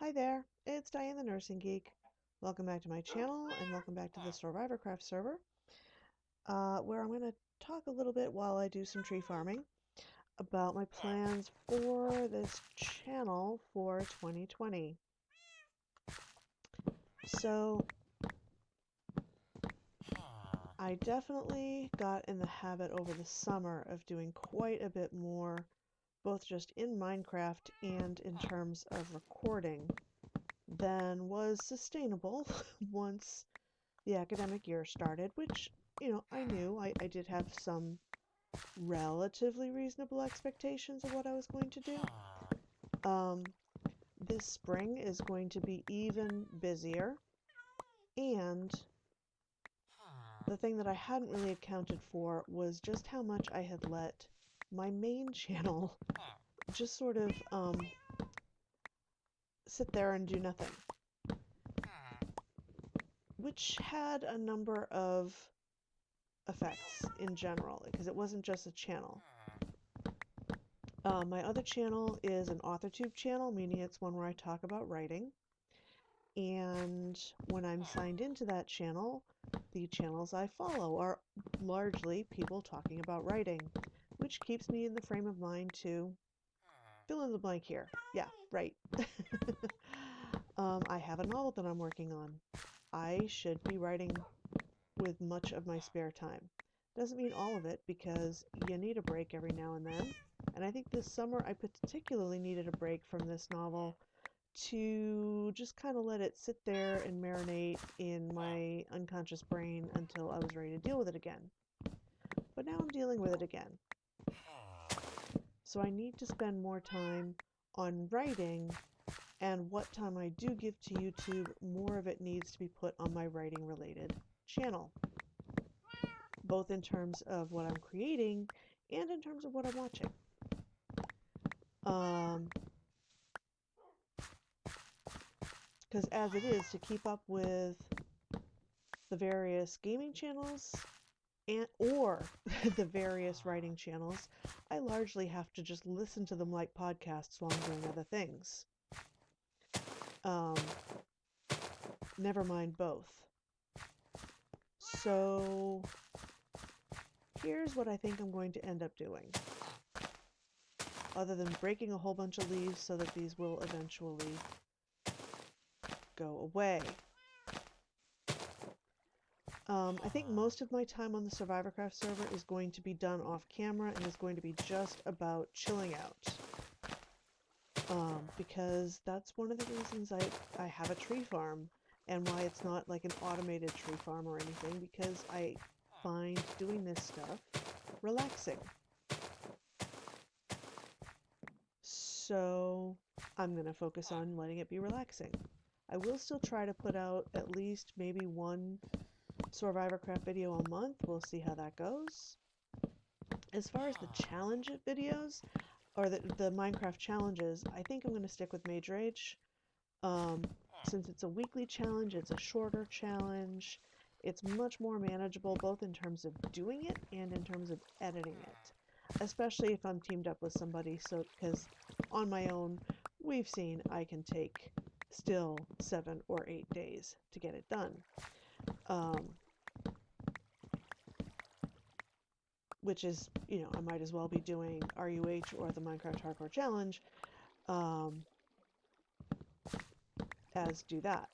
Hi there, it's Diane the Nursing Geek. Welcome back to my channel and welcome back to the SoarvivorCraft server, where I'm going to talk a little bit while I do some tree farming about my plans for this channel for 2020. So, I definitely got in the habit over the summer of doing quite a bit more, both just in Minecraft and in terms of recording, than was sustainable once the academic year started, which, I knew I did have some relatively reasonable expectations of what I was going to do. This spring is going to be even busier, and the thing that I hadn't really accounted for was just how much I had let my main channel just sort of sit there and do nothing, which had a number of effects in general, because it wasn't just a channel. My other channel is an AuthorTube channel, meaning it's one where I talk about writing. And when I'm signed into that channel, the channels I follow are largely people talking about writing, which keeps me in the frame of mind to fill in the blank here. Yeah, right. I have a novel that I'm working on. I should be writing with much of my spare time. Doesn't mean all of it, because you need a break every now and then. And I think this summer I particularly needed a break from this novel to just kind of let it sit there and marinate in my unconscious brain until I was ready to deal with it again. But now I'm dealing with it again. So I need to spend more time on writing, and what time I do give to YouTube, more of it needs to be put on my writing related channel, both in terms of what I'm creating and in terms of what I'm watching. Because as it is, to keep up with the various gaming channels or the various writing channels, I largely have to just listen to them like podcasts while I'm doing other things. Never mind both. So here's what I think I'm going to end up doing, other than breaking a whole bunch of leaves so that these will eventually go away. I think most of my time on the SoarvivorCraft server is going to be done off camera and is going to be just about chilling out. Because that's one of the reasons I have a tree farm, and why it's not like an automated tree farm or anything, because I find doing this stuff relaxing. So I'm going to focus on letting it be relaxing. I will still try to put out at least maybe one SoarvivorCraft video a month. We'll see how that goes. As far as the challenge videos, or the Minecraft challenges, I think I'm going to stick with Mage Rage. Since it's a weekly challenge, it's a shorter challenge. It's much more manageable, both in terms of doing it and in terms of editing it, especially if I'm teamed up with somebody. So, because on my own, we've seen I can take still 7 or 8 days to get it done. Which is, I might as well be doing RUH or the Minecraft Hardcore Challenge as do that.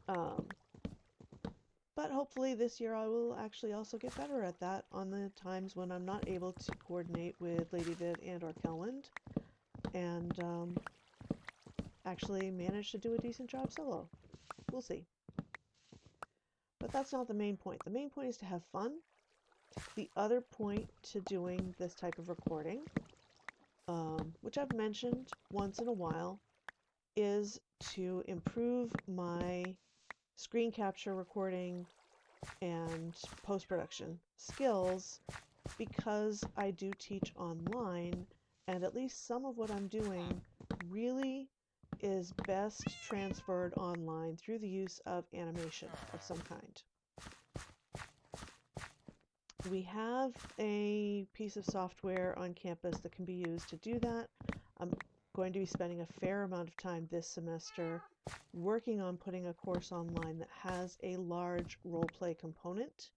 But hopefully this year I will actually also get better at that on the times when I'm not able to coordinate with Lady Vid and or Kelwind, and actually manage to do a decent job solo. We'll see. But that's not the main point. The main point is to have fun. The other point to doing this type of recording, which I've mentioned once in a while, is to improve my screen capture, recording, and post-production skills, because I do teach online, and at least some of what I'm doing really is best transferred online through the use of animation of some kind. We have a piece of software on campus that can be used to do that. I'm going to be spending a fair amount of time this semester working on putting a course online that has a large role play component,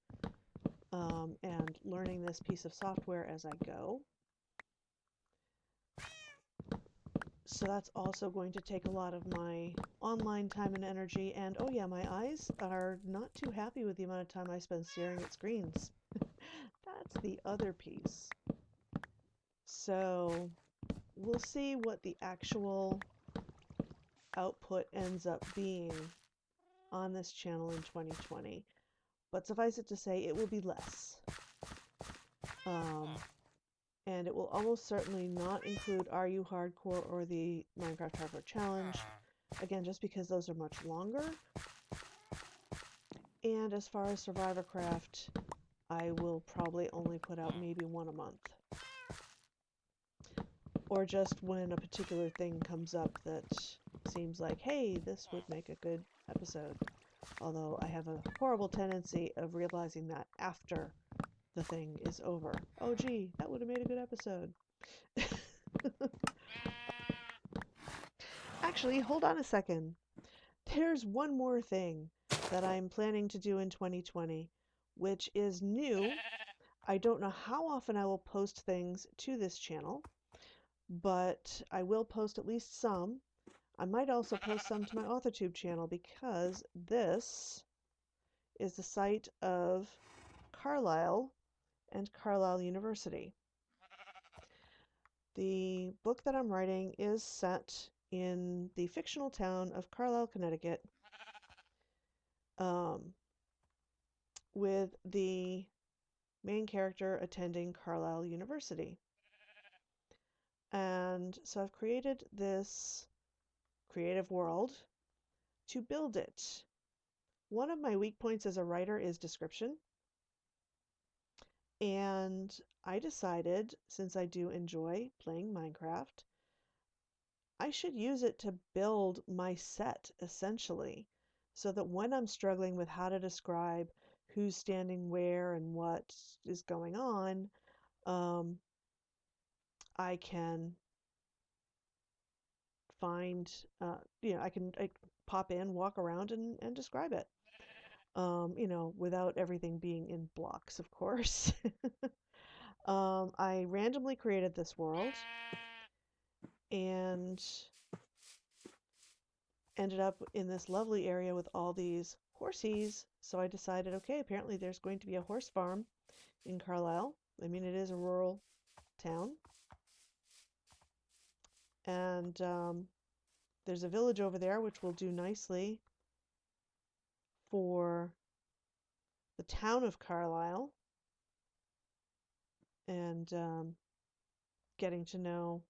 and learning this piece of software as I go. So that's also going to take a lot of my online time and energy. And oh yeah, my eyes are not too happy with the amount of time I spend staring at screens. That's the other piece. So we'll see what the actual output ends up being on this channel in 2020. But suffice it to say, it will be less. And it will almost certainly not include Are You Hardcore or the Minecraft Hardcore Challenge. Again, just because those are much longer. And as far as SoarvivorCraft, I will probably only put out maybe one a month. Or just when a particular thing comes up that seems like, hey, this would make a good episode. Although I have a horrible tendency of realizing that after the thing is over. Oh gee, that would have made a good episode. Actually, hold on a second. There's one more thing that I'm planning to do in 2020, which is new. I don't know how often I will post things to this channel, but I will post at least some. I might also post some to my AuthorTube channel because this is the site of Carlisle and Carlisle University. The book that I'm writing is set in the fictional town of Carlisle, Connecticut, with the main character attending Carlisle University. And so I've created this creative world to build it. One of my weak points as a writer is description. And I decided, since I do enjoy playing Minecraft, I should use it to build my set, essentially, so that when I'm struggling with how to describe who's standing where and what is going on, I can find, I can pop in, walk around, and describe it, without everything being in blocks, of course. I randomly created this world and ended up in this lovely area with all these horsies. So I decided, okay, apparently there's going to be a horse farm in Carlisle. I mean, it is a rural town. And there's a village over there, which will do nicely for the town of Carlisle. And getting to know,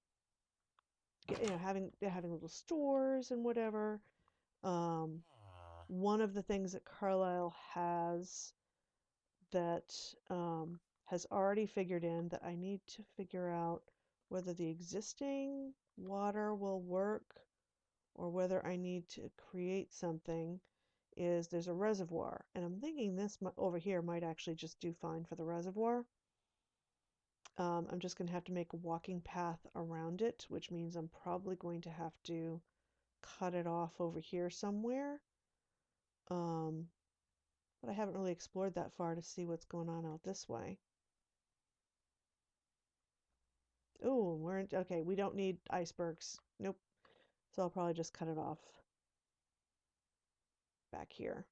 having little stores and whatever. One of the things that Carlisle has that has already figured in that I need to figure out whether the existing water will work or whether I need to create something is there's a reservoir. And I'm thinking this over here might actually just do fine for the reservoir. I'm just going to have to make a walking path around it, which means I'm probably going to have to cut it off over here somewhere. But I haven't really explored that far to see what's going on out this way. Oh, okay, we don't need icebergs. Nope. So I'll probably just cut it off back here.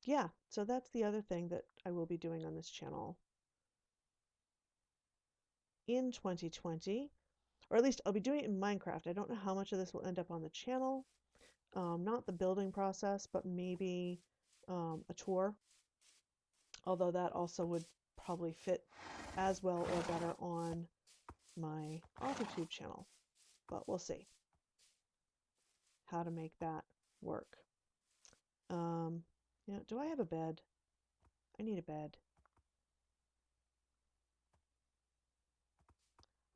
Yeah, so that's the other thing that I will be doing on this channel in 2020, or at least I'll be doing it in Minecraft. I don't know how much of this will end up on the channel. Not the building process, but maybe a tour, although that also would probably fit as well or better on my AuthorTube channel, but we'll see how to make that work. Do I have a bed? I need a bed.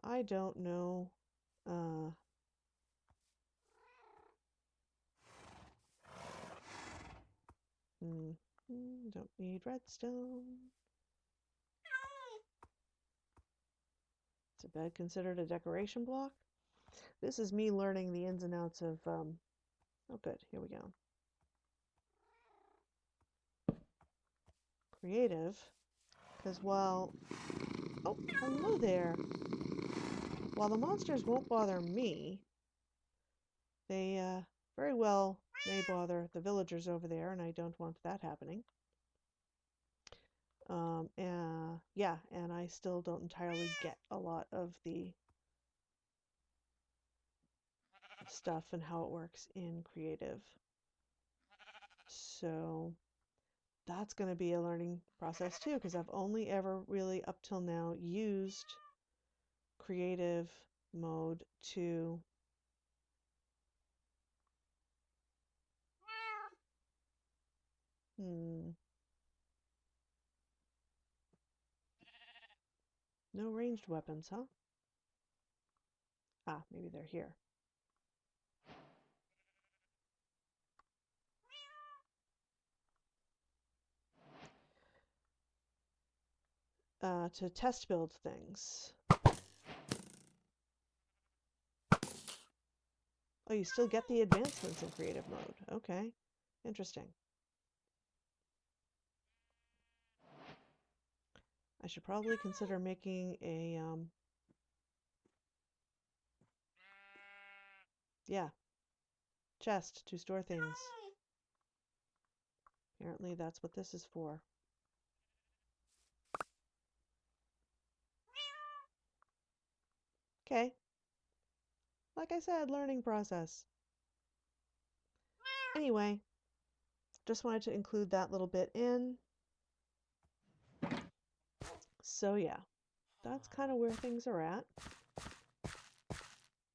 I don't know. Don't need redstone. Is a bed considered a decoration block? This is me learning the ins and outs of, oh good, here we go. Creative, because while, oh, hello there. While the monsters won't bother me, they very well may bother the villagers over there, and I don't want that happening. Yeah, and I still don't entirely get a lot of the stuff and how it works in creative. So that's going to be a learning process too, because I've only ever really up till now used creative mode to no ranged weapons, huh? Ah, maybe they're here. To test build things. Oh, you still get the advancements in creative mode. Okay, interesting. I should probably consider making a, yeah, chest to store things. Apparently that's what this is for. Okay. Like I said, learning process. Anyway, just wanted to include that little bit in. So yeah, that's kind of where things are at.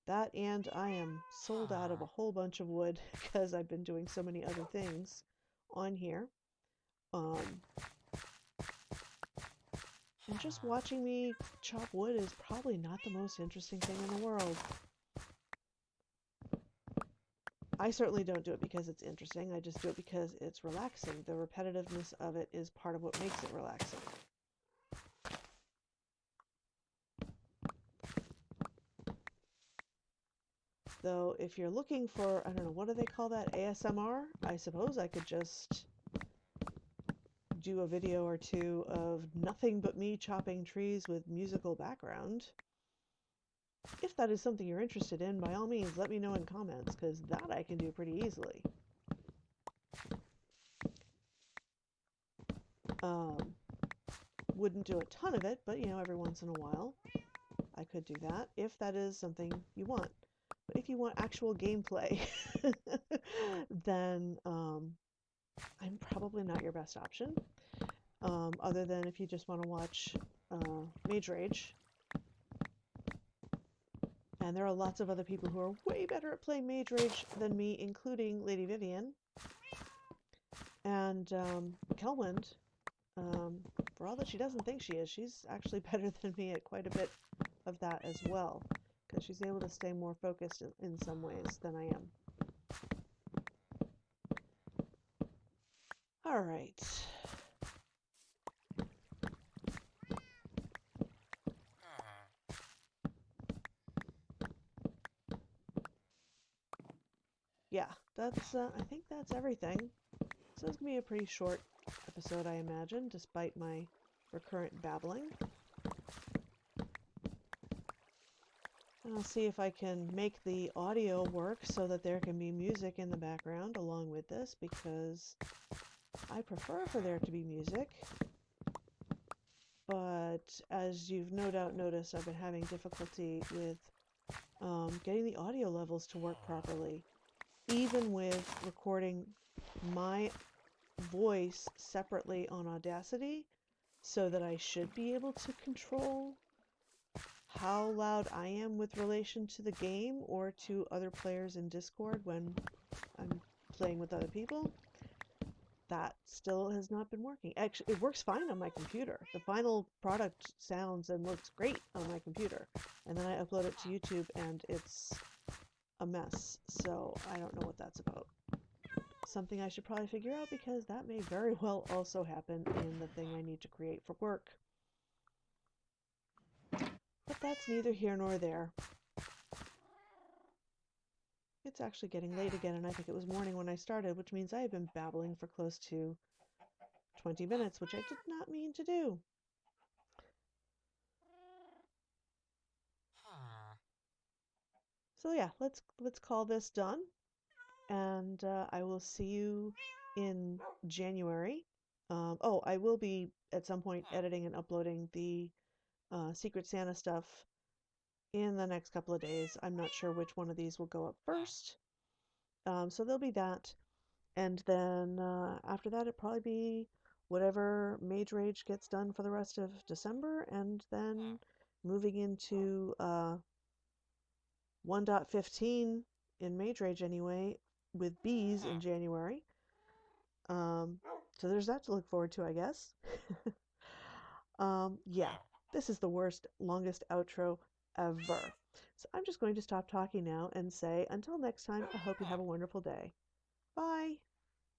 That, and I am sold out of a whole bunch of wood because I've been doing so many other things on here. And just watching me chop wood is probably not the most interesting thing in the world. I certainly don't do it because it's interesting. I just do it because it's relaxing. The repetitiveness of it is part of what makes it relaxing. Though, if you're looking for, I don't know, what do they call that? ASMR? I suppose I could just do a video or two of nothing but me chopping trees with musical background. If that is something you're interested in, by all means, let me know in comments, because that I can do pretty easily. Wouldn't do a ton of it, but, you know, every once in a while, I could do that, if that is something you want. But if you want actual gameplay, then I'm probably not your best option. Other than if you just want to watch Mage Rage. And there are lots of other people who are way better at playing Mage Rage than me, including Lady Vivian. And Kelwind, for all that she doesn't think she is, she's actually better than me at quite a bit of that as well. Because she's able to stay more focused in some ways than I am. All right. Yeah, that's, I think that's everything. So it's going to be a pretty short episode, I imagine, despite my recurrent babbling. And I'll see if I can make the audio work so that there can be music in the background along with this, because I prefer for there to be music. But as you've no doubt noticed, I've been having difficulty with getting the audio levels to work properly. Even with recording my voice separately on Audacity, so that I should be able to control how loud I am with relation to the game or to other players in Discord when I'm playing with other people. That still has not been working. Actually, it works fine on my computer. The final product sounds and looks great on my computer. And then I upload it to YouTube and it's a mess. So I don't know what that's about. Something I should probably figure out, because that may very well also happen in the thing I need to create for work. But that's neither here nor there. It's actually getting late again, and I think it was morning when I started, which means I have been babbling for close to 20 minutes, which I did not mean to do. So yeah, let's call this done, and I will see you in January. Oh, I will be at some point editing and uploading the Secret Santa stuff in the next couple of days. I'm not sure which one of these will go up first. So there'll be that. And then after that, it'll probably be whatever Mage Rage gets done for the rest of December, and then moving into 1.15 in Mage Rage anyway, with bees in January. So there's that to look forward to, I guess. Yeah, this is the worst, longest outro ever. So I'm just going to stop talking now and say, until next time, I hope you have a wonderful day. Bye.